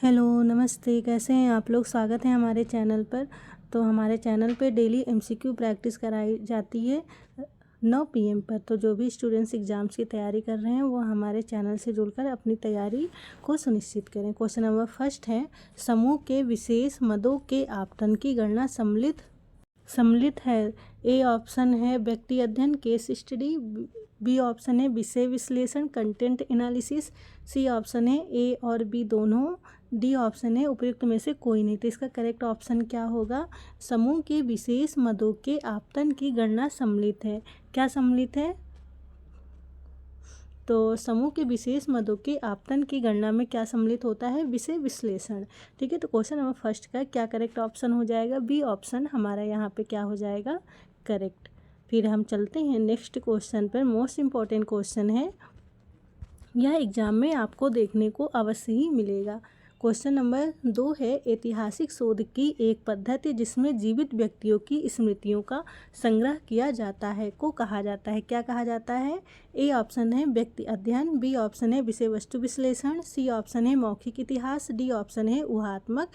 Hello नमस्ते, कैसे हैं आप लोग। स्वागत है हमारे चैनल पर। तो हमारे चैनल पे डेली एमसीक्यू प्रैक्टिस कराई जाती है 9 PM पर। तो जो भी स्टूडेंट्स एग्ज़ाम्स की तैयारी कर रहे हैं वो हमारे चैनल से जुड़कर अपनी तैयारी को सुनिश्चित करें। क्वेश्चन नंबर फर्स्ट है, समूह के विशेष मदों के आपतन की गणना सम्मिलित है। ए ऑप्शन है व्यक्ति अध्ययन केस स्टडी, बी ऑप्शन है विषय विश्लेषण कंटेंट एनालिसिस, सी ऑप्शन है ए और बी दोनों, डी ऑप्शन है उपयुक्त में से कोई नहीं। तो इसका करेक्ट ऑप्शन क्या होगा? समूह के विशेष मदों के आपतन की गणना सम्मिलित है। क्या सम्मिलित है? तो समूह के विशेष मदों के आपतन की गणना में क्या सम्मिलित होता है? विषय विश्लेषण। ठीक है, तो क्वेश्चन नंबर फर्स्ट का क्या करेक्ट ऑप्शन हो जाएगा? बी ऑप्शन हमारा यहाँ पे क्या हो जाएगा? करेक्ट। फिर हम चलते हैं नेक्स्ट क्वेश्चन पर। मोस्ट इम्पॉर्टेंट क्वेश्चन है, यह एग्जाम में आपको देखने को अवश्य ही मिलेगा। क्वेश्चन नंबर 2 है, ऐतिहासिक शोध की एक पद्धति जिसमें जीवित व्यक्तियों की स्मृतियों का संग्रह किया जाता है को कहा जाता है। क्या कहा जाता है? ए ऑप्शन है व्यक्ति अध्ययन, बी ऑप्शन है विषय वस्तु विश्लेषण, सी ऑप्शन है मौखिक इतिहास, डी ऑप्शन है ऊहात्मक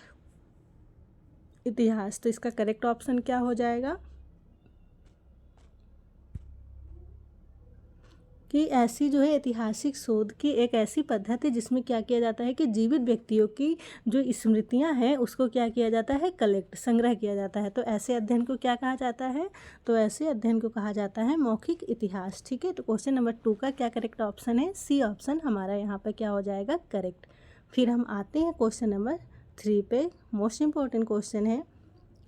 इतिहास। तो इसका करेक्ट ऑप्शन क्या हो जाएगा? कि ऐसी जो है ऐतिहासिक शोध की एक ऐसी पद्धति जिसमें क्या किया जाता है कि जीवित व्यक्तियों की जो स्मृतियां हैं उसको क्या किया जाता है? कलेक्ट, संग्रह किया जाता है। तो ऐसे अध्ययन को क्या कहा जाता है? तो ऐसे अध्ययन को कहा जाता है मौखिक इतिहास। ठीक है, तो क्वेश्चन नंबर 2 का क्या करेक्ट ऑप्शन है? सी ऑप्शन हमारा यहाँ पर क्या हो जाएगा? करेक्ट। फिर हम आते हैं क्वेश्चन नंबर 3 पे। मोस्ट इम्पॉर्टेंट क्वेश्चन है,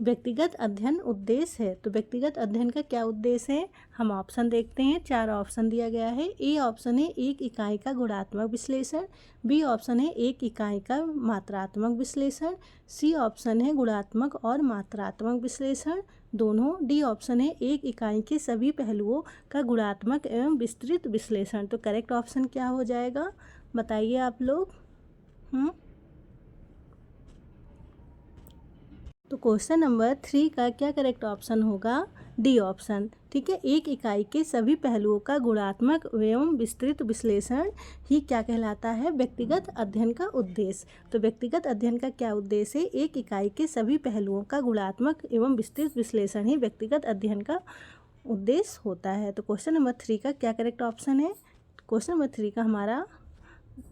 व्यक्तिगत अध्ययन उद्देश्य है। तो व्यक्तिगत अध्ययन का क्या उद्देश्य है? हम ऑप्शन देखते हैं। 4 ऑप्शन दिया गया है। ए ऑप्शन है एक इकाई का गुणात्मक विश्लेषण, बी ऑप्शन है एक इकाई का मात्रात्मक विश्लेषण, सी ऑप्शन है गुणात्मक और मात्रात्मक विश्लेषण दोनों, डी ऑप्शन है एक इकाई के सभी पहलुओं का गुणात्मक एवं विस्तृत विश्लेषण। तो करेक्ट ऑप्शन क्या हो जाएगा? बताइए आप लोग। तो क्वेश्चन नंबर 3 का क्या करेक्ट ऑप्शन होगा? D option. ठीक है, एक इकाई के सभी पहलुओं का गुणात्मक एवं विस्तृत विश्लेषण ही क्या कहलाता है? व्यक्तिगत अध्ययन का उद्देश्य। तो व्यक्तिगत अध्ययन का क्या उद्देश्य है? एक इकाई के सभी पहलुओं का गुणात्मक एवं विस्तृत विश्लेषण ही व्यक्तिगत अध्ययन का उद्देश्य होता है। तो क्वेश्चन नंबर 3 का क्या करेक्ट ऑप्शन है? क्वेश्चन नंबर 3 का हमारा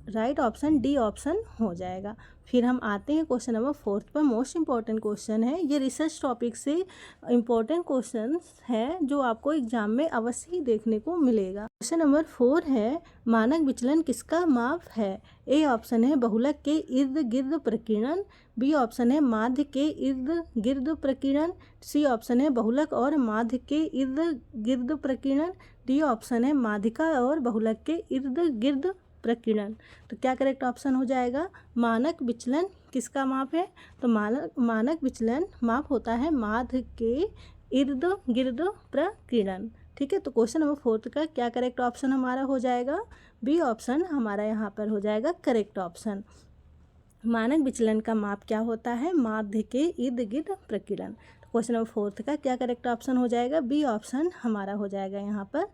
राइट ऑप्शन डी ऑप्शन हो जाएगा। फिर हम आते हैं क्वेश्चन नंबर 4 पर। मोस्ट इम्पॉर्टेंट क्वेश्चन है, ये रिसर्च टॉपिक से इम्पॉर्टेंट क्वेश्चन है जो आपको एग्जाम में अवश्य ही देखने को मिलेगा। क्वेश्चन नंबर 4 है, मानक विचलन किसका माप है? ए ऑप्शन है बहुलक के इर्द गिर्द प्रकीर्णन, बी ऑप्शन है माध्य के इर्द गिर्द प्रकीर्णन, सी ऑप्शन है बहुलक और माध्य के इर्द गिर्द प्रकीर्णन, डी ऑप्शन है माध्यिका और बहुलक के इर्द गिर्द प्रकीर्णन। तो क्या करेक्ट ऑप्शन हो जाएगा? मानक विचलन किसका माप है? तो मानक विचलन माप होता है माध्य के इर्द गिर्द प्रकीर्णन। ठीक है, तो क्वेश्चन नंबर 4 का क्या करेक्ट ऑप्शन हमारा हो जाएगा? बी ऑप्शन हमारा यहाँ पर हो जाएगा करेक्ट ऑप्शन। मानक विचलन का माप क्या होता है? माध्य के इर्द गिर्द प्रकीर्णन। तो क्वेश्चन नंबर 4 का क्या करेक्ट ऑप्शन हो जाएगा? बी ऑप्शन हमारा हो जाएगा यहाँ पर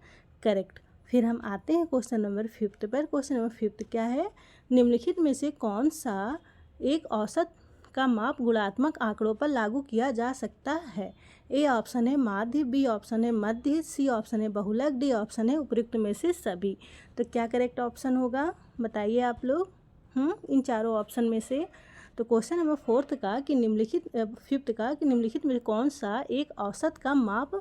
करेक्ट। फिर हम आते हैं क्वेश्चन नंबर 5 पर। क्वेश्चन नंबर 5 क्या है? निम्नलिखित में से कौन सा एक औसत का माप गुणात्मक आंकड़ों पर लागू किया जा सकता है? ए ऑप्शन है माध्य, बी ऑप्शन है मध्य, सी ऑप्शन है बहुलक, डी ऑप्शन है उपयुक्त में से सभी। तो क्या करेक्ट ऑप्शन होगा? बताइए आप लोग इन चारों ऑप्शन में से। तो क्वेश्चन नंबर 4 का कि निम्नलिखित 5 का कि निम्नलिखित में कौन सा एक औसत का माप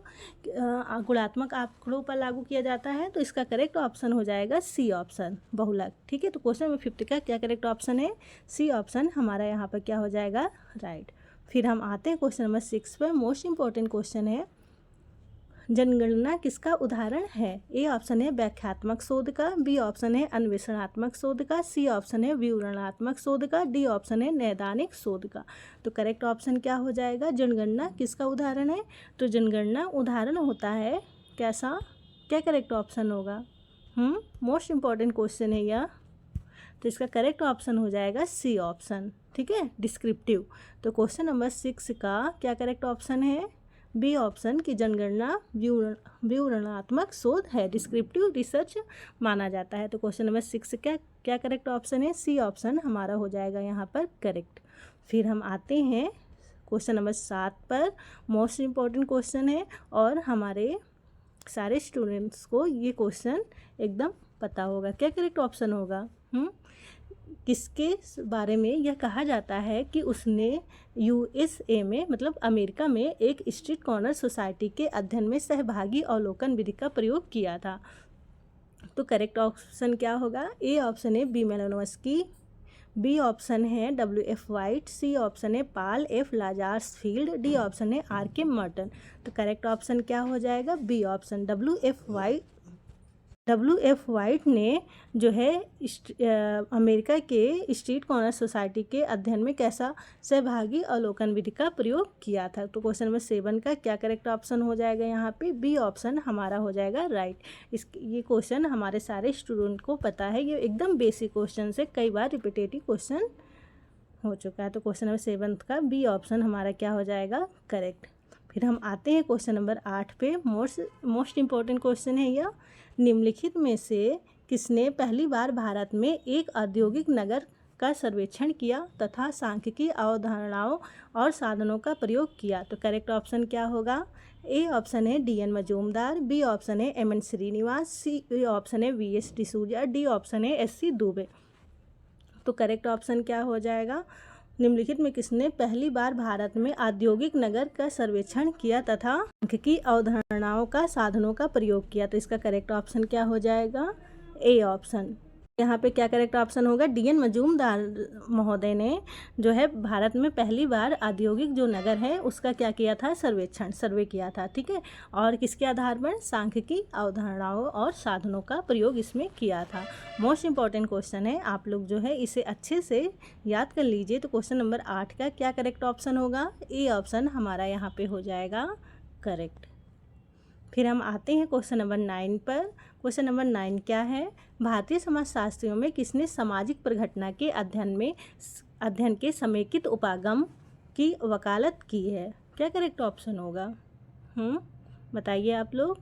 गुणात्मक आंकड़ों पर लागू किया जाता है? तो इसका करेक्ट ऑप्शन हो जाएगा सी ऑप्शन बहुलक। ठीक है, तो क्वेश्चन नंबर 5 का क्या करेक्ट ऑप्शन है? सी ऑप्शन हमारा यहाँ पर क्या हो जाएगा? राइट। फिर हम आते हैं क्वेश्चन नंबर 6 पर। मोस्ट इम्पॉर्टेंट क्वेश्चन है, जनगणना किसका उदाहरण है? ए ऑप्शन है व्याख्यात्मक शोध का, बी ऑप्शन है अन्वेषणात्मक शोध का, सी ऑप्शन है विवरणात्मक शोध का, डी ऑप्शन है नैदानिक शोध का। तो करेक्ट ऑप्शन क्या हो जाएगा? जनगणना किसका उदाहरण है? तो जनगणना उदाहरण होता है कैसा? क्या करेक्ट ऑप्शन होगा? मोस्ट इम्पॉर्टेंट क्वेश्चन है यह। तो इसका करेक्ट ऑप्शन हो जाएगा सी ऑप्शन। ठीक है, डिस्क्रिप्टिव। तो क्वेश्चन नंबर 6 का क्या करेक्ट ऑप्शन है? बी ऑप्शन की जनगणना विवरणात्मक शोध है, डिस्क्रिप्टिव रिसर्च माना जाता है। तो क्वेश्चन नंबर 6 क्या क्या करेक्ट ऑप्शन है? सी ऑप्शन हमारा हो जाएगा यहाँ पर करेक्ट। फिर हम आते हैं क्वेश्चन नंबर 7 पर। मोस्ट इम्पॉर्टेंट क्वेश्चन है और हमारे सारे स्टूडेंट्स को ये क्वेश्चन एकदम पता होगा। क्या करेक्ट ऑप्शन होगा? किसके बारे में यह कहा जाता है कि उसने यूएसए में मतलब अमेरिका में एक स्ट्रीट कॉर्नर सोसाइटी के अध्ययन में सहभागी अवलोकन विधि का प्रयोग किया था? तो करेक्ट ऑप्शन क्या होगा? ए ऑप्शन है बी मेलानोव्स्की, बी ऑप्शन है WF वाइट, सी ऑप्शन है पाल F लाजार्स फील्ड, डी ऑप्शन है RK मर्टन। तो करेक्ट ऑप्शन क्या हो जाएगा? बी ऑप्शन WF वाइट ने जो है अमेरिका के स्ट्रीट कॉर्नर सोसाइटी के अध्ययन में कैसा सहभागी अवलोकन विधि का प्रयोग किया था? तो क्वेश्चन नंबर 7 का क्या करेक्ट ऑप्शन हो जाएगा? यहाँ पे बी ऑप्शन हमारा हो जाएगा राइट। ये क्वेश्चन हमारे सारे स्टूडेंट को पता है, ये एकदम बेसिक क्वेश्चन से कई बार रिपीटेटिव क्वेश्चन हो चुका है। तो क्वेश्चन नंबर 7 का बी ऑप्शन हमारा क्या हो जाएगा? करेक्ट। फिर हम आते हैं क्वेश्चन नंबर 8 पे। मोस्ट इम्पॉर्टेंट क्वेश्चन है यह। निम्नलिखित में से किसने पहली बार भारत में एक औद्योगिक नगर का सर्वेक्षण किया तथा सांख्यिकी अवधारणाओं और साधनों का प्रयोग किया? तो करेक्ट ऑप्शन क्या होगा? ए ऑप्शन है DN मजूमदार, बी ऑप्शन है MN श्रीनिवास, सी ऑप्शन है VS डिसूजा, डी ऑप्शन है SC दुबे। तो करेक्ट ऑप्शन क्या हो जाएगा? निम्नलिखित में किसने पहली बार भारत में औद्योगिक नगर का सर्वेक्षण किया तथा सांख्यिकी अवधारणाओं का साधनों का प्रयोग किया? तो इसका करेक्ट ऑप्शन क्या हो जाएगा? A option. यहाँ पे क्या करेक्ट ऑप्शन होगा? DN मजूमदार महोदय ने जो है भारत में पहली बार औद्योगिक जो नगर है उसका क्या किया था? सर्वे किया था। ठीक है, और किसके आधार पर? सांख्यिकी अवधारणाओं और साधनों का प्रयोग इसमें किया था। मोस्ट इम्पॉर्टेंट क्वेश्चन है, आप लोग जो है इसे अच्छे से याद कर लीजिए। तो क्वेश्चन नंबर 8 का क्या करेक्ट ऑप्शन होगा? ए ऑप्शन हमारा यहाँ पे हो जाएगा करेक्ट। फिर हम आते हैं क्वेश्चन नंबर 9 पर। क्वेश्चन नंबर 9 क्या है? भारतीय समाजशास्त्रियों में किसने सामाजिक परिघटना के अध्ययन के समेकित उपागम की वकालत की है? क्या करेक्ट ऑप्शन होगा? बताइए आप लोग।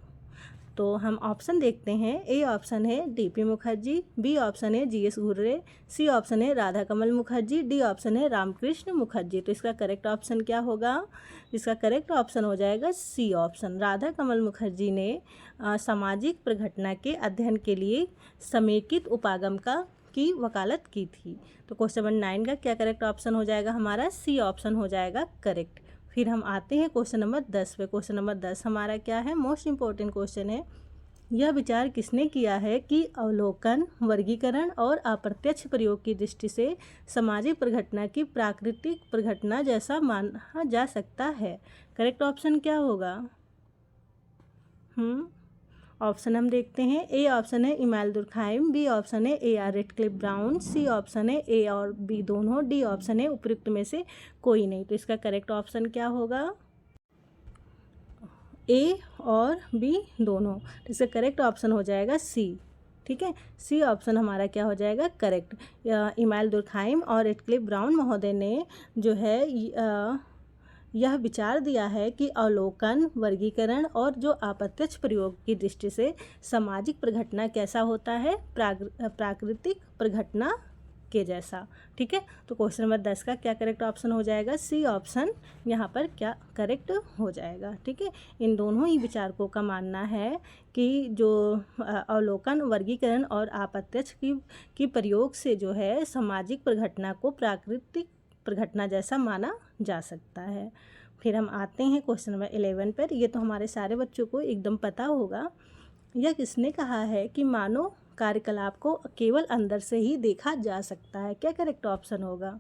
तो हम ऑप्शन देखते हैं। ए ऑप्शन है DP मुखर्जी, बी ऑप्शन है GS घुर्रे, सी ऑप्शन है राधा कमल मुखर्जी, डी ऑप्शन है रामकृष्ण मुखर्जी। तो इसका करेक्ट ऑप्शन क्या होगा? इसका करेक्ट ऑप्शन हो जाएगा सी ऑप्शन। राधा कमल मुखर्जी ने सामाजिक प्रघटना के अध्ययन के लिए समेकित उपागम की वकालत की थी। तो क्वेश्चन नंबर 9 का क्या करेक्ट ऑप्शन हो जाएगा? हमारा सी ऑप्शन हो जाएगा करेक्ट। फिर हम आते हैं क्वेश्चन नंबर 10 पे। क्वेश्चन नंबर 10 हमारा क्या है? मोस्ट इम्पॉर्टेंट क्वेश्चन है। यह विचार किसने किया है कि अवलोकन, वर्गीकरण और अप्रत्यक्ष प्रयोग की दृष्टि से सामाजिक प्रघटना की प्राकृतिक प्रघटना जैसा माना जा सकता है? करेक्ट ऑप्शन क्या होगा? ऑप्शन हम देखते हैं। ए ऑप्शन है इमाइल दुर्खाइम, बी ऑप्शन है AR Radcliffe Brown, C option है ए और बी दोनों, डी ऑप्शन है उपयुक्त में से कोई नहीं। तो इसका करेक्ट ऑप्शन क्या होगा? ए और बी दोनों। तो इसका करेक्ट ऑप्शन हो जाएगा सी। ठीक है, सी ऑप्शन हमारा क्या हो जाएगा? करेक्ट। इमाइल दुर्खाइम और रेडक्लिफ ब्राउन महोदय ने जो है यह विचार दिया है कि अवलोकन, वर्गीकरण और जो अप्रत्यक्ष प्रयोग की दृष्टि से सामाजिक प्रघटना कैसा होता है? प्राकृतिक प्रघटना के जैसा। ठीक है, तो क्वेश्चन नंबर 10 का क्या करेक्ट ऑप्शन हो जाएगा? सी ऑप्शन यहाँ पर क्या करेक्ट हो जाएगा। ठीक है, इन दोनों ही विचारकों का मानना है कि जो अवलोकन, वर्गीकरण और अप्रत्यक्ष की प्रयोग से जो है सामाजिक प्रघटना को प्राकृतिक प्रघटना जैसा माना जा सकता है। फिर हम आते हैं क्वेश्चन नंबर 11 पर। ये तो हमारे सारे बच्चों को एकदम पता होगा। यह किसने कहा है कि मानव कार्यकलाप को केवल अंदर से ही देखा जा सकता है? क्या करेक्ट ऑप्शन होगा?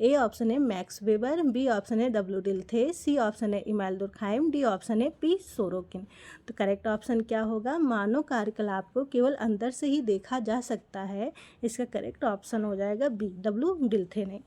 ए ऑप्शन है मैक्स वेबर, बी ऑप्शन है W डिल्थे, सी ऑप्शन है इमाइल दुर्खाइम, डी ऑप्शन है P सोरोकिन। तो करेक्ट ऑप्शन क्या होगा? मानव कार्यकलाप को केवल अंदर से ही देखा जा सकता है। इसका करेक्ट ऑप्शन हो जाएगा बी, W डिल्थे ने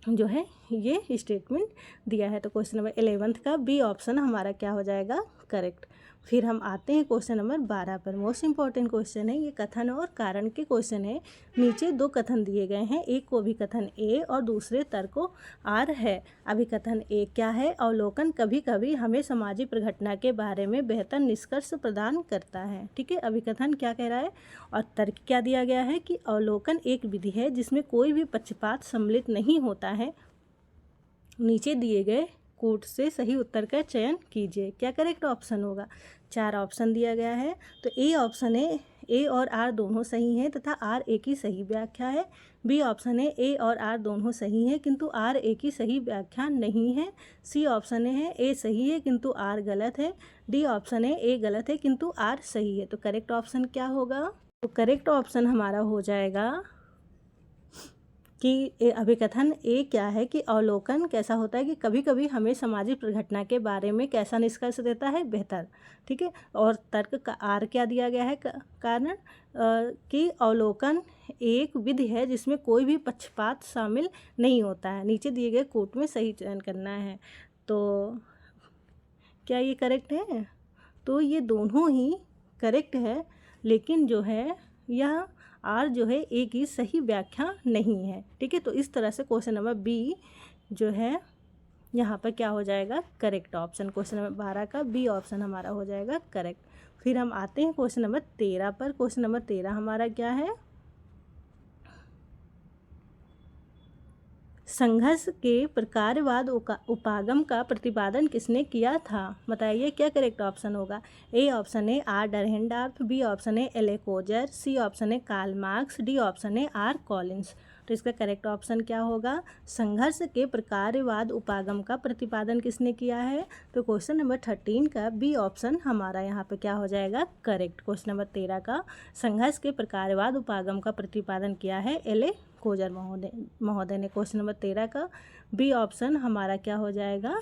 जो है ये स्टेटमेंट दिया है। तो क्वेश्चन नंबर 11 का बी ऑप्शन हमारा क्या हो जाएगा? करेक्ट। फिर हम आते हैं क्वेश्चन नंबर 12 पर। मोस्ट इंपॉर्टेंट क्वेश्चन है ये, कथन और कारण के क्वेश्चन है। नीचे 2 कथन दिए गए हैं, एक को अभिकथन ए और दूसरे तर्क को आर है। अभिकथन ए क्या है? अवलोकन कभी कभी हमें सामाजिक प्रघटना के बारे में बेहतर निष्कर्ष प्रदान करता है। ठीक है, अभिकथन क्या कह रहा है? और तर्क क्या दिया गया है कि अवलोकन एक विधि है जिसमें कोई भी पक्षपात सम्मिलित नहीं होता है। नीचे दिए गए कोट से सही उत्तर का चयन कीजिए। क्या करेक्ट ऑप्शन होगा? 4 ऑप्शन दिया गया है, तो ए ऑप्शन है ए और आर दोनों सही हैं तथा आर ए की सही व्याख्या है। बी ऑप्शन है ए और आर दोनों सही हैं किंतु आर ए की सही व्याख्या नहीं है। सी ऑप्शन है ए सही है किंतु आर गलत है। डी ऑप्शन है ए गलत है किंतु आर सही है। तो करेक्ट ऑप्शन क्या होगा? तो करेक्ट ऑप्शन हमारा हो जाएगा कि अभिकथन ए क्या है कि अवलोकन कैसा होता है कि कभी कभी हमें सामाजिक प्रघटना के बारे में कैसा निष्कर्ष देता है? बेहतर। ठीक है, और तर्क का आर क्या दिया गया है? कारण कि अवलोकन एक विधि है जिसमें कोई भी पक्षपात शामिल नहीं होता है। नीचे दिए गए कोट में सही चयन करना है। तो क्या ये करेक्ट है? तो ये दोनों ही करेक्ट है, लेकिन जो है यह आर जो है ए की सही व्याख्या नहीं है। ठीक है, तो इस तरह से क्वेश्चन नंबर बी जो है यहाँ पर क्या हो जाएगा? Correct option. क्वेश्चन नंबर 12 का बी ऑप्शन हमारा हो जाएगा करेक्ट। फिर हम आते हैं क्वेश्चन नंबर 13 पर। क्वेश्चन नंबर 13 हमारा क्या है? संघर्ष के प्रकारवाद उपागम का प्रतिपादन किसने किया था? बताइए क्या करेक्ट ऑप्शन होगा? ए ऑप्शन है आर डरहेंडार्फ, बी ऑप्शन है L A Coser, C option है कार्ल मार्क्स, डी ऑप्शन है आर कॉलिंस। तो इसका करेक्ट ऑप्शन क्या होगा? संघर्ष के प्रकारवाद उपागम का प्रतिपादन किसने किया है? तो क्वेश्चन नंबर 13 का बी ऑप्शन हमारा यहाँ पे क्या हो जाएगा? करेक्ट। क्वेश्चन नंबर 13 का संघर्ष के प्रकारवाद उपागम का प्रतिपादन किया है एल ए कोजर महोदय ने। क्वेश्चन नंबर 13 का बी ऑप्शन हमारा क्या हो जाएगा?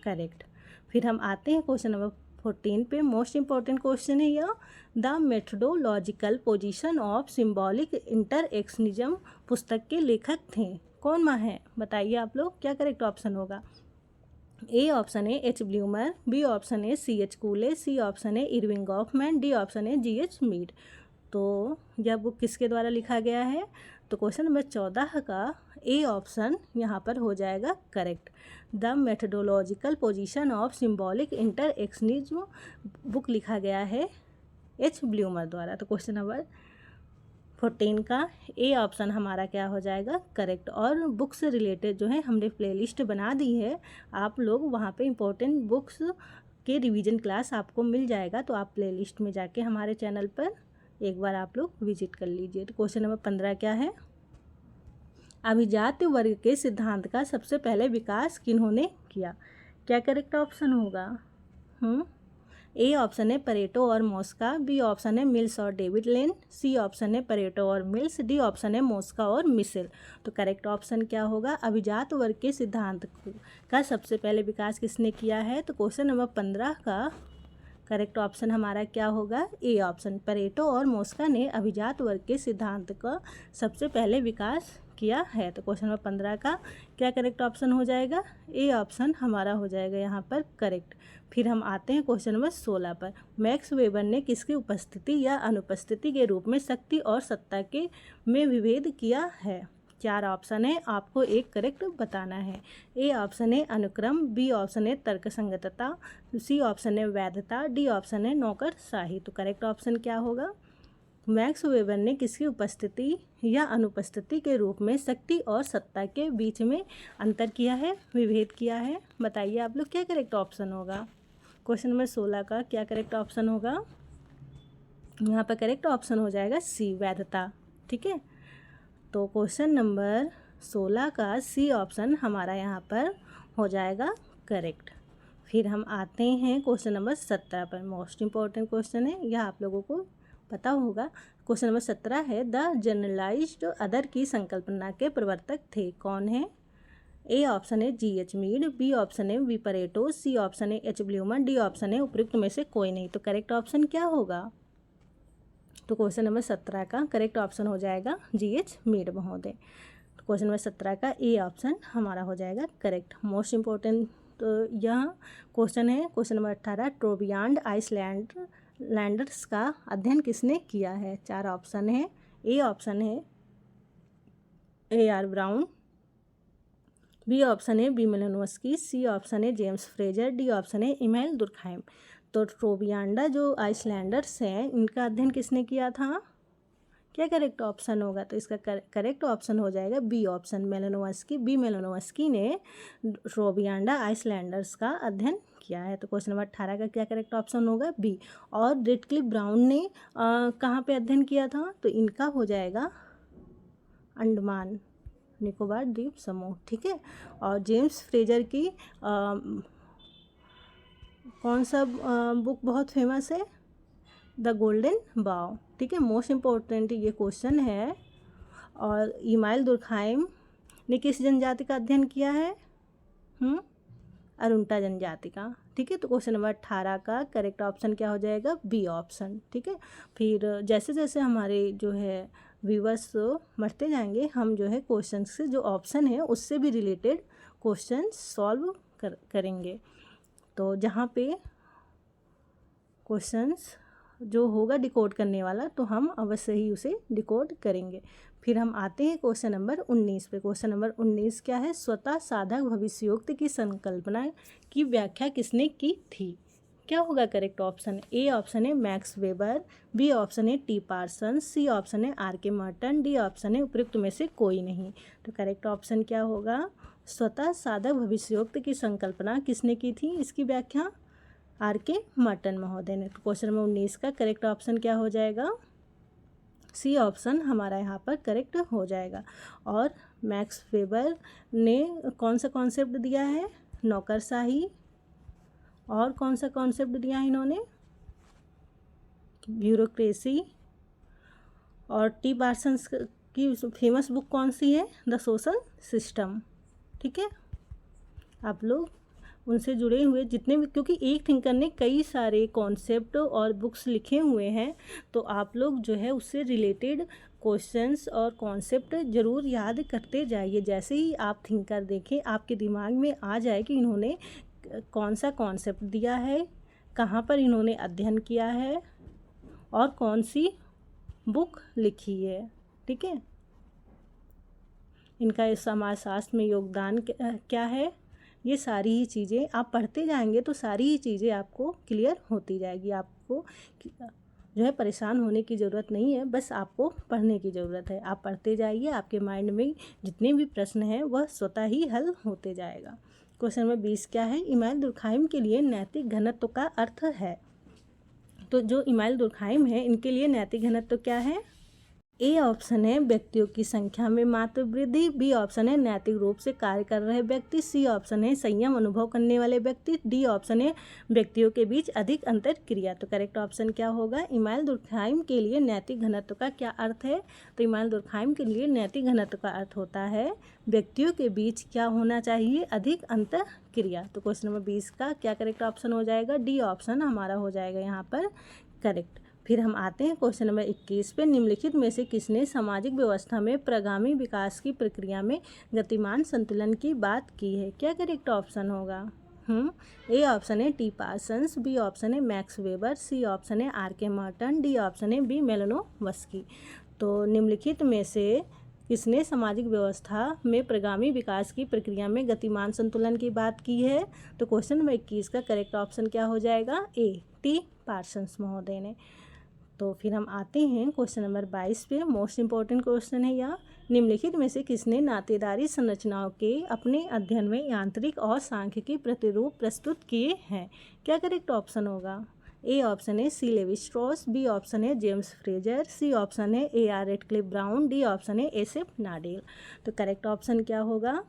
करेक्ट। फिर हम आते हैं क्वेश्चन नंबर 14 पे। मोस्ट इंपॉर्टेंट क्वेश्चन है यह, the methodological position of symbolic interactionism पुस्तक के लेखक थे। कौन माँ है? बताइए आप लोग क्या करेक्ट ऑप्शन होगा? ए ऑप्शन है एच ब्लूमर, बी ऑप्शन है सी एच कूले, सी ऑप्शन है इरविंग गॉफमैन, डी ऑप्शन है जी एच मीड। तो यह बुक किसके द्वारा लिखा गया है? तो क्वेश्चन नंबर 14 का ए ऑप्शन यहाँ पर हो जाएगा correct. The methodological position of symbolic interactionism book लिखा गया है एच ब्लूमर द्वारा। तो क्वेश्चन नंबर 14 का ए ऑप्शन हमारा क्या हो जाएगा? करेक्ट। और बुक से रिलेटेड जो है हमने प्लेलिस्ट बना दी है, आप लोग वहाँ पे इम्पोर्टेंट बुक्स के रिवीजन क्लास आपको मिल जाएगा, तो आप प्लेलिस्ट में जाके हमारे चैनल पर एक बार आप लोग विजिट कर लीजिए। तो क्वेश्चन नंबर 15 क्या है? अभिजात्य वर्ग के सिद्धांत का सबसे पहले विकास किन्होंने किया? क्या करेक्ट ऑप्शन होगा? ए ऑप्शन है परेटो और मोस्का, बी ऑप्शन है मिल्स और डेविड लेन, सी ऑप्शन है परेटो और मिल्स, डी ऑप्शन है मोस्का और मिशेल। तो करेक्ट ऑप्शन क्या होगा? अभिजात वर्ग के सिद्धांत का सबसे पहले विकास किसने किया है? तो क्वेश्चन नंबर 15 का करेक्ट ऑप्शन हमारा क्या होगा? ए ऑप्शन, परेटो और मोस्का ने अभिजात वर्ग के सिद्धांत का सबसे पहले विकास किया है। तो क्वेश्चन नंबर 15 का क्या करेक्ट ऑप्शन हो जाएगा? ए ऑप्शन हमारा हो जाएगा यहाँ पर करेक्ट। फिर हम आते हैं क्वेश्चन नंबर 16 पर। मैक्स वेबर ने किसकी उपस्थिति या अनुपस्थिति के रूप में शक्ति और सत्ता के में विभेद किया है? 4 ऑप्शन है, आपको एक करेक्ट बताना है। ए ऑप्शन है अनुक्रम, बी ऑप्शन है तर्कसंगतता, सी ऑप्शन है वैधता, डी ऑप्शन है नौकरशाही। तो करेक्ट ऑप्शन क्या होगा? मैक्स वेबर ने किसकी उपस्थिति या अनुपस्थिति के रूप में शक्ति और सत्ता के बीच में अंतर किया है, विभेद किया है? बताइए आप लोग क्या करेक्ट ऑप्शन होगा? क्वेश्चन नंबर 16 का क्या करेक्ट ऑप्शन होगा? यहाँ पर करेक्ट ऑप्शन हो जाएगा सी, वैधता। ठीक है, तो क्वेश्चन नंबर 16 का सी ऑप्शन हमारा यहाँ पर हो जाएगा करेक्ट। फिर हम आते हैं क्वेश्चन नंबर 17 पर। मोस्ट इंपॉर्टेंट क्वेश्चन है, यह आप लोगों को पता होगा। क्वेश्चन नंबर 17 है, द जनरलाइज्ड अदर की संकल्पना के प्रवर्तक थे। कौन है? ए ऑप्शन है G H Mead, B option है वी परेटो, सी ऑप्शन है एच ब्लूमर, डी ऑप्शन है उपयुक्त में से कोई नहीं। तो करेक्ट ऑप्शन क्या होगा? तो क्वेश्चन नंबर 17 का करेक्ट ऑप्शन हो जाएगा जी एच मीड महोदय। तो क्वेश्चन नंबर 17 का ए ऑप्शन हमारा हो जाएगा करेक्ट। मोस्ट इंपॉर्टेंट तो यह क्वेश्चन है क्वेश्चन नंबर 18, ट्रोबियांड आइसलैंडर्स का अध्ययन किसने किया है। 4 ऑप्शन है। ए ऑप्शन है A.R. ब्राउन, बी ऑप्शन है बी मेलानोव्स्की, सी ऑप्शन है जेम्स फ्रेजर, डी ऑप्शन है इमाइल दुर्खाइम। तो ट्रोबियांडा जो आइसलैंडर्स हैं इनका अध्ययन किसने किया था, क्या करेक्ट ऑप्शन होगा। तो इसका करेक्ट ऑप्शन हो जाएगा बी ऑप्शन मेलानोव्स्की। बी मेलानोव्स्की ने ट्रोबियांडा आइसलैंडर्स का अध्ययन किया है। तो क्वेश्चन नंबर 18 का क्या करेक्ट ऑप्शन होगा, बी। और रेडक्लिफ ब्राउन ने कहाँ पे अध्ययन किया था, तो इनका हो जाएगा अंडमान निकोबार द्वीप समूह, ठीक है। और जेम्स फ्रेजर की कौन सा बुक बहुत फेमस है, द गोल्डन बाव, ठीक है। मोस्ट इम्पोर्टेंट ये क्वेश्चन है। और इमाइल दुर्खाइम ने किस जनजाति का अध्ययन किया है, अरुंटा जनजाति का, ठीक है। तो क्वेश्चन नंबर 18 का करेक्ट ऑप्शन क्या हो जाएगा, बी ऑप्शन, ठीक है। फिर जैसे जैसे हमारे जो है व्यूवर्स बढ़ते जाएंगे, हम जो है क्वेश्चन से जो ऑप्शन है उससे भी रिलेटेड क्वेश्चन सॉल्व करेंगे। तो जहाँ पे क्वेश्चंस जो होगा डिकोड करने वाला, तो हम अवश्य ही उसे डिकोड करेंगे। फिर हम आते हैं क्वेश्चन नंबर 19 पे। क्वेश्चन नंबर 19 क्या है, स्वतः साधक भविष्योक्ति की संकल्पना की व्याख्या किसने की थी। क्या होगा करेक्ट ऑप्शन, ए ऑप्शन है मैक्स वेबर, बी ऑप्शन है टी पार्सन, सी ऑप्शन है आर.के. मर्टन, डी ऑप्शन है उपयुक्त में से कोई नहीं। तो करेक्ट ऑप्शन क्या होगा, स्वतः साधक भविष्योक्ति की संकल्पना किसने की थी, इसकी व्याख्या आर.के. मर्टन महोदय ने। तो क्वेश्चन नंबर 19 का करेक्ट ऑप्शन क्या हो जाएगा, सी ऑप्शन हमारा यहाँ पर करेक्ट हो जाएगा। और मैक्स वेबर ने कौन सा कॉन्सेप्ट दिया है, नौकरशाही, और कौन सा कॉन्सेप्ट दिया है इन्होंने, ब्यूरोक्रेसी। और टी पार्सन्स की फेमस बुक कौन सी है, द सोशल सिस्टम, ठीक है। आप लोग उनसे जुड़े हुए जितने भी, क्योंकि एक थिंकर ने कई सारे कॉन्सेप्ट और बुक्स लिखे हुए हैं, तो आप लोग जो है उससे रिलेटेड क्वेश्चंस और कॉन्सेप्ट ज़रूर याद करते जाइए। जैसे ही आप थिंकर देखें आपके दिमाग में आ जाए कि इन्होंने कौन सा कॉन्सेप्ट दिया है, कहाँ पर इन्होंने अध्ययन किया है, और कौन सी बुक लिखी है, ठीक है। इनका इस समाजशास्त्र में योगदान क्या है, ये सारी ही चीज़ें आप पढ़ते जाएंगे तो सारी ही चीज़ें आपको क्लियर होती जाएगी। आपको जो है परेशान होने की ज़रूरत नहीं है, बस आपको पढ़ने की ज़रूरत है। आप पढ़ते जाइए, आपके माइंड में जितने भी प्रश्न हैं वह स्वतः ही हल होते जाएगा। क्वेश्चन नंबर 20 क्या है, इमाइल दुर्खाइम के लिए नैतिक घनत्व का अर्थ है। तो जो इमाइल दुर्खाइम है इनके लिए नैतिक घनत्व क्या है, ए ऑप्शन है व्यक्तियों की संख्या में मात्र वृद्धि, बी ऑप्शन है नैतिक रूप से कार्य कर रहे व्यक्ति, सी ऑप्शन है संयम अनुभव करने वाले व्यक्ति, डी ऑप्शन है व्यक्तियों के बीच अधिक अंतर क्रिया। तो करेक्ट ऑप्शन क्या होगा, इमाइल दुर्खाइम के लिए नैतिक घनत्व का क्या अर्थ है। तो इमाइल दुर्खाइम के लिए नैतिक घनत्व का अर्थ होता है व्यक्तियों के बीच क्या होना चाहिए, अधिक अंतर क्रिया। तो क्वेश्चन नंबर 20 का क्या करेक्ट ऑप्शन हो जाएगा, डी ऑप्शन हमारा हो जाएगा यहाँ पर करेक्ट। फिर हम आते हैं क्वेश्चन नंबर 21 पे, निम्नलिखित में से किसने सामाजिक व्यवस्था में प्रगामी विकास की प्रक्रिया में गतिमान संतुलन की बात की है। क्या करेक्ट ऑप्शन होगा, ए ऑप्शन है टी पार्सन्स, बी ऑप्शन है मैक्स वेबर, सी ऑप्शन है आर.के. मर्टन, डी ऑप्शन है बी मेलानोव्स्की। तो निम्नलिखित में से किसने सामाजिक व्यवस्था में प्रगामी विकास की प्रक्रिया में गतिमान संतुलन की बात की है। तो क्वेश्चन नंबर 21 का करेक्ट ऑप्शन क्या हो जाएगा, ए टी पार्सन्स महोदय ने। तो फिर हम आते हैं क्वेश्चन नंबर 22 पे, मोस्ट इम्पॉर्टेंट क्वेश्चन है यह, निम्नलिखित में से किसने नातेदारी संरचनाओं के अपने अध्ययन में यांत्रिक और सांख्यिकी प्रतिरूप प्रस्तुत किए हैं। क्या करेक्ट ऑप्शन होगा, ए ऑप्शन है C Levi straws, B option है जेम्स फ्रेजर, सी ऑप्शन है A.R. Radcliffe Brown, D option है एस.एफ. नाडेल। तो करेक्ट ऑप्शन क्या होगा,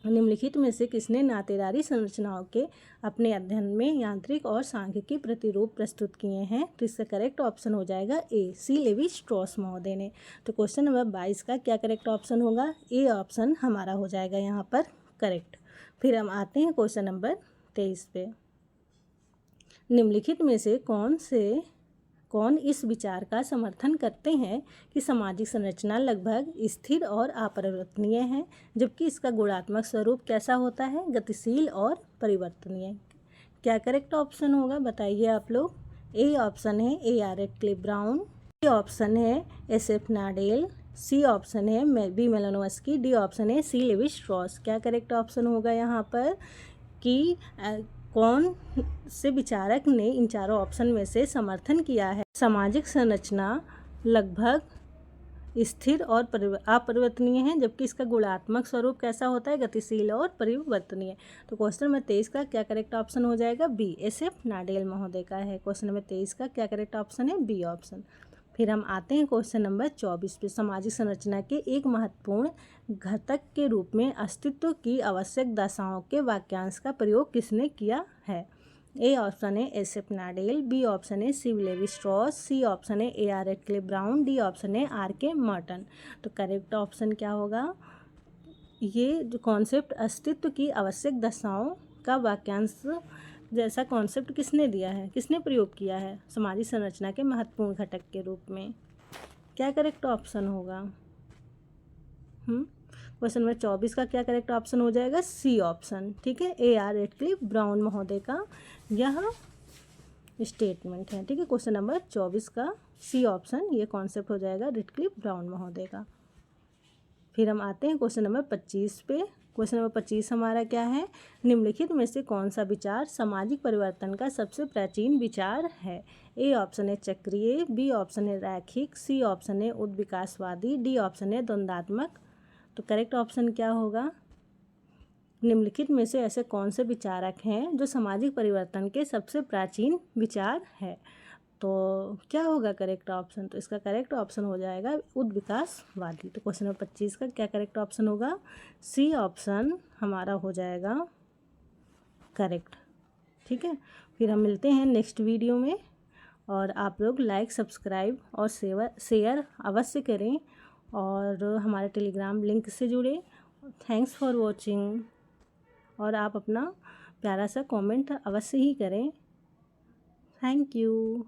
निम्नलिखित में से किसने नातेदारी संरचनाओं के अपने अध्ययन में यांत्रिक और सांख्यिकी प्रतिरूप प्रस्तुत किए हैं। तो इसका करेक्ट ऑप्शन हो जाएगा ए सी लेवी स्ट्रॉस महोदय ने। तो क्वेश्चन नंबर 22 का क्या करेक्ट ऑप्शन होगा, ए ऑप्शन हमारा हो जाएगा यहाँ पर करेक्ट। फिर हम आते हैं क्वेश्चन नंबर 23 पे, निम्नलिखित में से कौन इस विचार का समर्थन करते हैं कि सामाजिक संरचना लगभग स्थिर और अपरिवर्तनीय है, जबकि इसका गुणात्मक स्वरूप कैसा होता है? गतिशील और परिवर्तनीय। क्या करेक्ट ऑप्शन होगा बताइए आप लोग। ए ऑप्शन है A R Radcliffe Brown, B option है S F Nadel, C option है बी मेलानोव्स्की, डी ऑप्शन है सी लेवी स्ट्रॉस। क्या करेक्ट ऑप्शन होगा यहाँ पर कि कौन से विचारक ने इन चारों ऑप्शन में से समर्थन किया है? सामाजिक संरचना लगभग स्थिर और अपरिवर्तनीय है, जबकि इसका गुणात्मक स्वरूप कैसा होता है? गतिशील और परिवर्तनीय। तो क्वेश्चन नंबर 23 का क्या करेक्ट ऑप्शन हो जाएगा? बी, एस एफ नाडेल महोदय का है। क्वेश्चन नंबर 23 का क्या करेक्ट ऑप्शन है? B option. फिर हम आते हैं क्वेश्चन नंबर 24 पे। सामाजिक संरचना के एक महत्वपूर्ण घटक के रूप में अस्तित्व की आवश्यक दशाओं के वाक्यांश का प्रयोग किसने किया है? ए ऑप्शन है S F Nadel, B option है C Levi Strauss, C option है A R Radcliffe Brown, D option है आर के मॉर्टन। तो करेक्ट ऑप्शन क्या होगा? ये जो कॉन्सेप्ट अस्तित्व की आवश्यक दशाओं का वाक्यांश जैसा कॉन्सेप्ट किसने दिया है, किसने प्रयोग किया है सामाजिक संरचना के महत्वपूर्ण घटक के रूप में? क्या करेक्ट ऑप्शन होगा? क्वेश्चन नंबर 24 का क्या करेक्ट ऑप्शन हो जाएगा? C option. ठीक है, ए आर रेडक्लिफ ब्राउन महोदय का यह स्टेटमेंट है। ठीक है, क्वेश्चन नंबर 24 का सी ऑप्शन ये कॉन्सेप्ट हो जाएगा रेडक्लिफ ब्राउन महोदय का। फिर हम आते हैं क्वेश्चन नंबर 25 पे। क्वेश्चन नंबर 25 हमारा क्या है? निम्नलिखित में से कौन सा विचार सामाजिक परिवर्तन का सबसे प्राचीन विचार है? ए ऑप्शन है चक्रीय, बी ऑप्शन है रैखिक, सी ऑप्शन है उद्विकासवादी, डी ऑप्शन है द्वंद्वात्मक। तो करेक्ट ऑप्शन क्या होगा? निम्नलिखित में से ऐसे कौन से विचारक हैं जो सामाजिक परिवर्तन के सबसे प्राचीन विचार है? तो क्या होगा करेक्ट ऑप्शन? तो इसका करेक्ट ऑप्शन हो जाएगा उद्विकासवादी। तो क्वेश्चन नंबर 25 का क्या करेक्ट ऑप्शन होगा? सी ऑप्शन हमारा हो जाएगा करेक्ट। ठीक है, फिर हम मिलते हैं नेक्स्ट वीडियो में, और आप लोग लाइक, सब्सक्राइब और शेयर अवश्य करें, और हमारे टेलीग्राम लिंक से जुड़े। थैंक्स फॉर वॉचिंग, और आप अपना प्यारा सा कमेंट अवश्य ही करें। Thank you.